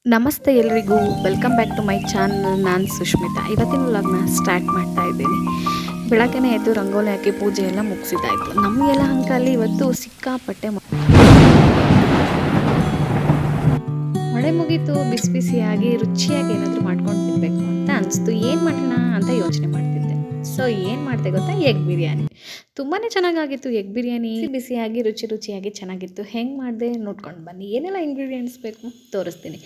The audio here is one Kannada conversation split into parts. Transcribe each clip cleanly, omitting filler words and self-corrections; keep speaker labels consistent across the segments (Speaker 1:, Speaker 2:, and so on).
Speaker 1: ನಮಸ್ತೆ ಎಲ್ರಿಗೂ welcome back to my channel. ನಾನು ಸುಷ್ಮಿತಾ. ಇವತ್ತಿನ ವ್ಲಾಗ್ನ ಸ್ಟಾರ್ಟ್ ಮಾಡ್ತಾ ಇದ್ದೀನಿ. ಬೆಳಗ್ಗೆನೇ ಎದ್ದು ರಂಗೋಲಿ ಹಾಕಿ ಪೂಜೆ ಎಲ್ಲ ಮುಗಿಸಿದ್ದಾಯಿತು. ನಮಗೆಲ್ಲ ಅಂಕಲ್ಲಿ ಇವತ್ತು ಸಿಕ್ಕಾಪಟ್ಟೆ ಮಳೆ ಮುಗೀತು. ಬಿಸಿ ಬಿಸಿಯಾಗಿ ರುಚಿಯಾಗಿ ಏನಾದರೂ ಮಾಡ್ಕೊಂಡು ತಿನ್ನಬೇಕು ಅಂತ ಅನಿಸ್ತು. ಏನು ಮಾಡೋಣ ಅಂತ ಯೋಚನೆ ಮಾಡ್ತಿದ್ದೆ. ಸೊ ಏನು ಮಾಡಿದೆ ಗೊತ್ತಾ, ಎಗ್ ಬಿರಿಯಾನಿ. ತುಂಬಾ ಚೆನ್ನಾಗಾಗಿತ್ತು ಎಗ್ ಬಿರಿಯಾನಿ. ಬಿಸಿಯಾಗಿ ರುಚಿಯಾಗಿ ಚೆನ್ನಾಗಿತ್ತು. ಹೆಂಗೆ ಮಾಡಿದೆ ನೋಡ್ಕೊಂಡು ಬನ್ನಿ. ಏನೆಲ್ಲ ಇಂಗ್ರೀಡಿಯೆಂಟ್ಸ್ ಬೇಕು ತೋರಿಸ್ತೀನಿ.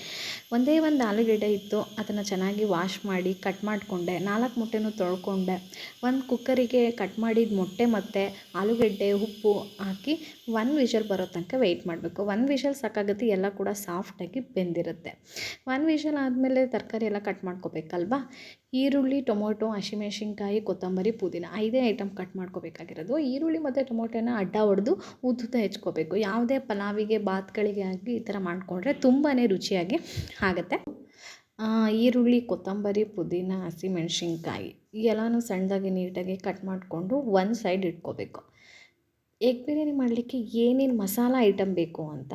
Speaker 1: ಒಂದೇ ಒಂದು ಆಲೂಗೆಡ್ಡೆ ಇತ್ತು, ಅದನ್ನು ಚೆನ್ನಾಗಿ ವಾಶ್ ಮಾಡಿ ಕಟ್ ಮಾಡಿಕೊಂಡೆ. 4 ಮೊಟ್ಟೆನೂ ತೊಳ್ಕೊಂಡೆ. ಒಂದು ಕುಕ್ಕರಿಗೆ ಕಟ್ ಮಾಡಿದ ಮೊಟ್ಟೆ ಮತ್ತು ಆಲೂಗೆಡ್ಡೆ ಉಪ್ಪು ಹಾಕಿ 1 ವಿಷಲ್ ಬರೋ ತನಕ ವೆಯ್ಟ್ ಮಾಡಬೇಕು. 1 ವಿಷಲ್ ಸಾಕಾಗುತ್ತೆ, ಎಲ್ಲ ಕೂಡ ಸಾಫ್ಟಾಗಿ ಬೆಂದಿರುತ್ತೆ. 1 ವಿಷಲ್ ಆದಮೇಲೆ ತರಕಾರಿ ಎಲ್ಲ ಕಟ್ ಮಾಡ್ಕೋಬೇಕಲ್ವಾ. ಈರುಳ್ಳಿ, ಟೊಮೊಟೊ, ಹಸಿಮೆಣಸಿನ್ಕಾಯಿ, ಕೊತ್ತಂಬರಿ, ಪುದೀನ 5 ಐಟಮ್ ಕಟ್ ಮಾಡ್ಕೋಬೇಕಾಗಿರೋದು. ಈರುಳ್ಳಿ ಮತ್ತು ಟೊಮೊಟೊನ ಅಡ್ಡ ಹೊಡೆದು ಉದ್ದುತ್ತಾ ಹೆಚ್ಕೋಬೇಕು. ಯಾವುದೇ ಪಲಾವಿಗೆ ಬಾತ್ಗಳಿಗೆ ಆಗಿ ಈ ಥರ ಮಾಡಿಕೊಂಡ್ರೆ ತುಂಬಾ ರುಚಿಯಾಗಿ ಆಗುತ್ತೆ. ಈರುಳ್ಳಿ, ಕೊತ್ತಂಬರಿ, ಪುದೀನ, ಹಸಿಮೆಣಸಿನ್ಕಾಯಿ ಎಲ್ಲನೂ ಸಣ್ಣದಾಗಿ ನೀಟಾಗಿ ಕಟ್ ಮಾಡಿಕೊಂಡು ಒಂದು ಸೈಡ್ ಇಟ್ಕೋಬೇಕು. ಎಗ್ ಬಿರಿಯಾನಿ ಮಾಡಲಿಕ್ಕೆ ಏನೇನು ಮಸಾಲ ಐಟಮ್ ಬೇಕು ಅಂತ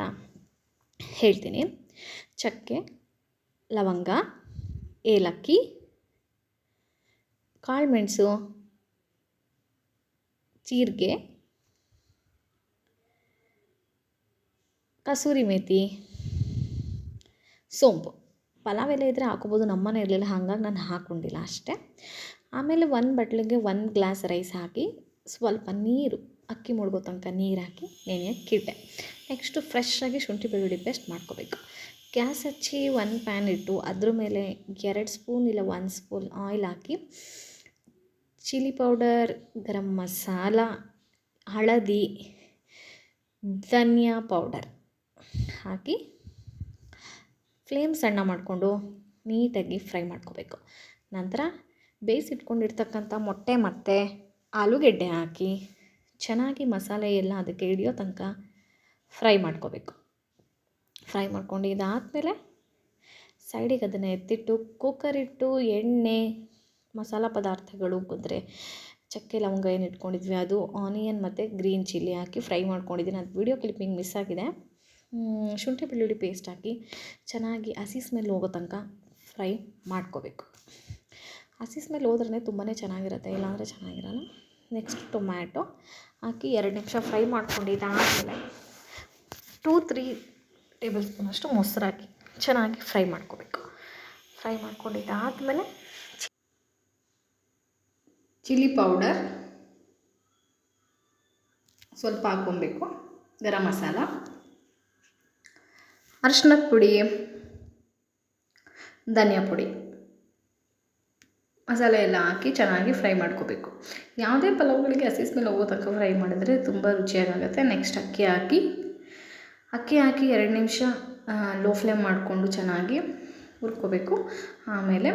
Speaker 1: ಹೇಳ್ತೀನಿ. ಚಕ್ಕೆ, ಲವಂಗ, ಏಲಕ್ಕಿ, ಕಾಳುಮೆಣಸು, ಜೀರಿಗೆ, ಕಸೂರಿ ಮೇಥಿ, ಸೋಂಪು. ಪಲಾವ್ ಎಲೆ ಇದ್ದರೆ ಹಾಕೋಬೋದು, ನಮ್ಮನೆ ಇರಲಿಲ್ಲ ಹಾಗಾಗಿ ನಾನು ಹಾಕ್ಕೊಂಡಿಲ್ಲ ಅಷ್ಟೇ. ಆಮೇಲೆ 1 ಬಟ್ಲಿಗೆ 1 ಗ್ಲಾಸ್ ರೈಸ್ ಹಾಕಿ ಸ್ವಲ್ಪ ನೀರು, ಅಕ್ಕಿ ಮುಳುಗೋ ತನಕ ನೀರು ಹಾಕಿ ನೆನೆಯೋಕ್ಕೆ ಇಟ್ಟೆ. ನೆಕ್ಸ್ಟು ಫ್ರೆಶ್ಶಾಗಿ ಶುಂಠಿ ಬೆಳ್ಳುಳ್ಳಿ ಪೇಸ್ಟ್ ಮಾಡ್ಕೋಬೇಕು. ಗ್ಯಾಸ್ ಹಚ್ಚಿ 1 ಪ್ಯಾನ್ ಇಟ್ಟು ಅದ್ರ ಮೇಲೆ 2 ಸ್ಪೂನ್ ಇಲ್ಲ 1 ಸ್ಪೂನ್ ಆಯಿಲ್ ಹಾಕಿ ಚಿಲ್ಲಿ ಪೌಡರ್, ಗರಂ ಮಸಾಲ, ಹಳದಿ, ಧನಿಯಾ ಪೌಡರ್ ಹಾಕಿ ಫ್ಲೇಮ್ ಸಣ್ಣ ಮಾಡಿಕೊಂಡು ನೀಟಾಗಿ ಫ್ರೈ ಮಾಡ್ಕೋಬೇಕು. ನಂತರ ಬೇಯಿಸಿಟ್ಕೊಂಡಿರ್ತಕ್ಕಂಥ ಮೊಟ್ಟೆ ಮತ್ತು ಆಲೂಗೆಡ್ಡೆ ಹಾಕಿ ಚೆನ್ನಾಗಿ ಮಸಾಲೆ ಎಲ್ಲ ಅದಕ್ಕೆ ಹಿಡಿಯೋ ತನಕ ಫ್ರೈ ಮಾಡ್ಕೋಬೇಕು. ಫ್ರೈ ಮಾಡ್ಕೊಂಡು ಇದಾದಮೇಲೆ ಸೈಡಿಗೆ ಅದನ್ನು ಎತ್ತಿಟ್ಟು ಕುಕ್ಕರಿಟ್ಟು ಎಣ್ಣೆ, ಮಸಾಲ ಪದಾರ್ಥಗಳು ಅಂದರೆ ಚಕ್ಕೆ ಲವಂಗ ಏನು ಇಟ್ಕೊಂಡಿದ್ವಿ ಅದು, ಆನಿಯನ್ ಮತ್ತು ಗ್ರೀನ್ ಚಿಲ್ಲಿ ಹಾಕಿ ಫ್ರೈ ಮಾಡ್ಕೊಂಡಿದ್ದೀನಿ. ಅದು ವೀಡಿಯೋ ಕ್ಲಿಪ್ಪಿಂಗ್ ಮಿಸ್ ಆಗಿದೆ. ಶುಂಠಿ ಬೆಳ್ಳುಳ್ಳಿ ಪೇಸ್ಟ್ ಹಾಕಿ ಚೆನ್ನಾಗಿ ಹಸಿ ಸ್ಮೆಲ್ ಹೋಗೋ ತನಕ ಫ್ರೈ ಮಾಡ್ಕೋಬೇಕು. ಹಸಿ ಸ್ಮೆಲ್ ಹೋದ್ರೇ ತುಂಬಾ ಚೆನ್ನಾಗಿರುತ್ತೆ, ಇಲ್ಲಾಂದರೆ ಚೆನ್ನಾಗಿರಲ್ಲ. ನೆಕ್ಸ್ಟ್ ಟೊಮ್ಯಾಟೊ ಹಾಕಿ 2 ನಿಮಿಷ ಫ್ರೈ ಮಾಡ್ಕೊಂಡಿದ್ದಾದಮೇಲೆ 2-3 ಟೇಬಲ್ ಸ್ಪೂನಷ್ಟು ಮೊಸರು ಹಾಕಿ ಚೆನ್ನಾಗಿ ಫ್ರೈ ಮಾಡ್ಕೋಬೇಕು. ಫ್ರೈ ಮಾಡ್ಕೊಂಡಿದ್ದಾದಮೇಲೆ ಚಿಲ್ಲಿ ಪೌಡರ್ ಸ್ವಲ್ಪ ಹಾಕ್ಕೊಬೇಕು, ಗರಂ ಮಸಾಲ, ಅರಿಶಿನದ ಪುಡಿ, ಧನಿಯಾ ಪುಡಿ, ಮಸಾಲೆ ಎಲ್ಲ ಹಾಕಿ ಚೆನ್ನಾಗಿ ಫ್ರೈ ಮಾಡ್ಕೋಬೇಕು. ಯಾವುದೇ ಪಲಾವ್ಗಳಿಗೆ ಹಸಿ ಸ್ಮೆಲ್ ಹೋಗೋ ತನಕ ಫ್ರೈ ಮಾಡಿದ್ರೆ ತುಂಬ ರುಚಿಯಾಗುತ್ತೆ. ನೆಕ್ಸ್ಟ್ ಅಕ್ಕಿ ಹಾಕಿ 2 ನಿಮಿಷ ಲೋ ಫ್ಲೇಮ್ ಮಾಡಿಕೊಂಡು ಚೆನ್ನಾಗಿ ಹುರ್ಕೋಬೇಕು. ಆಮೇಲೆ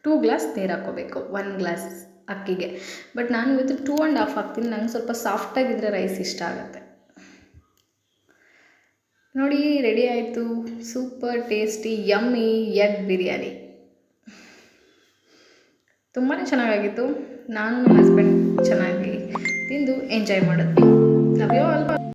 Speaker 1: 2 ಗ್ಲಾಸ್ ನೀರು ಹಾಕ್ಕೋಬೇಕು 1 ಗ್ಲಾಸ್ ಅಕ್ಕಿಗೆ. ಬಟ್ ನಾನು ಇವತ್ತು 2.5 ಹಾಕ್ತೀನಿ, ನಂಗೆ ಸ್ವಲ್ಪ ಸಾಫ್ಟಾಗಿದ್ದರೆ ರೈಸ್ ಇಷ್ಟ ಆಗುತ್ತೆ. ನೋಡಿ, ರೆಡಿ ಆಯಿತು super tasty yummy egg biryani. ತುಂಬಾ ಚೆನ್ನಾಗಾಗಿತ್ತು. ನಾನು ನಮ್ಮ ಹಸ್ಬೆಂಡ್ ಚೆನ್ನಾಗಿ ತಿಂದು ಎಂಜಾಯ್ ಮಾಡಿದ್ವಿ. Love you all.